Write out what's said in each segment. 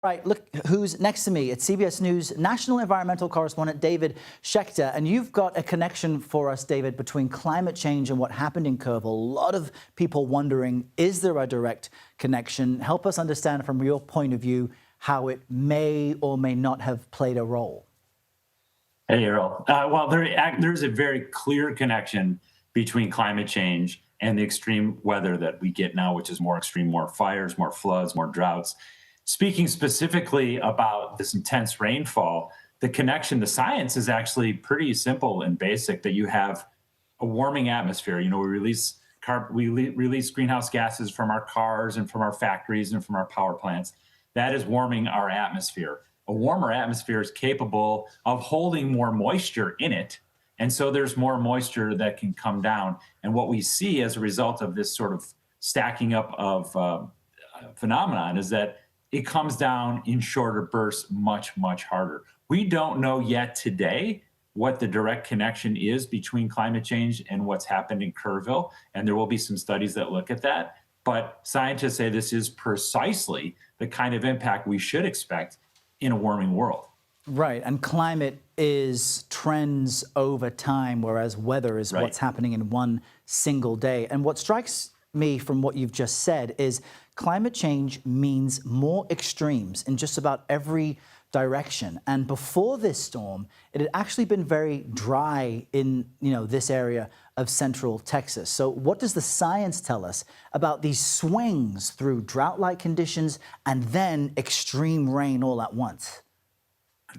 Right, look who's next to me. It's CBS News national environmental correspondent David Schechter. And you've got a connection for us, David, between climate change and what happened in Kerrville. A lot of people wondering, is there a direct connection? Help us understand from your point of view how it may or may not have played a role. Hey, Errol. Well, there's a very clear connection between climate change and the extreme weather that we get now, which is more extreme, more fires, more floods, more droughts. Speaking specifically about this intense rainfall, the connection, the science is actually pretty simple and basic, that you have a warming atmosphere. We release greenhouse gases from our cars and from our factories and from our power plants. That is warming our atmosphere. A warmer atmosphere is capable of holding more moisture in it. And so there's more moisture that can come down. And what we see as a result of this sort of stacking up of phenomenon is that it comes down in shorter bursts much, much harder. We don't know yet today what the direct connection is between climate change and what's happened in Kerrville, and there will be some studies that look at that. But scientists say this is precisely the kind of impact we should expect in a warming world. Right, and climate is trends over time, whereas weather is what's happening in one single day. And what strikes me from what you've just said is climate change means more extremes in just about every direction. And before this storm, it had actually been very dry in this area of central Texas. So what does the science tell us about these swings through drought-like conditions and then extreme rain all at once?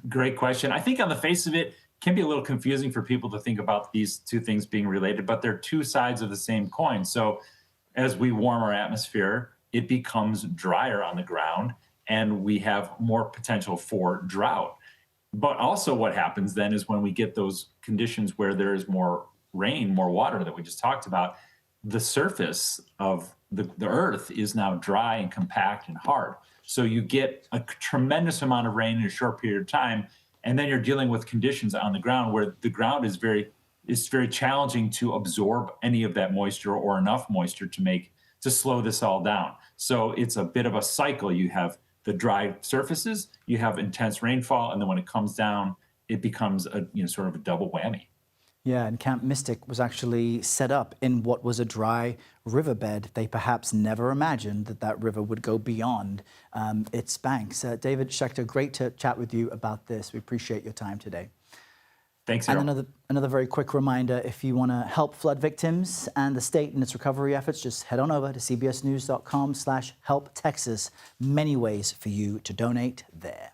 Great question. I think on the face of it can be a little confusing for people to think about these two things being related, but they're two sides of the same coin. So as we warm our atmosphere, it becomes drier on the ground and we have more potential for drought. But also what happens then is when we get those conditions where there is more rain, more water that we just talked about, the surface of the earth is now dry and compact and hard. So you get a tremendous amount of rain in a short period of time, and then you're dealing with conditions on the ground where the ground is very challenging to absorb any of that moisture or enough moisture to slow this all down. So it's a bit of a cycle. You have the dry surfaces, you have intense rainfall, and then when it comes down, it becomes a sort of a double whammy. Yeah, and Camp Mystic was actually set up in what was a dry riverbed. They perhaps never imagined that that river would go beyond its banks. David Schechter, great to chat with you about this. We appreciate your time today. Thanks, Errol. Errol. And another very quick reminder, if you want to help flood victims and the state in its recovery efforts, just head on over to cbsnews.com/helptexas. Many ways for you to donate there.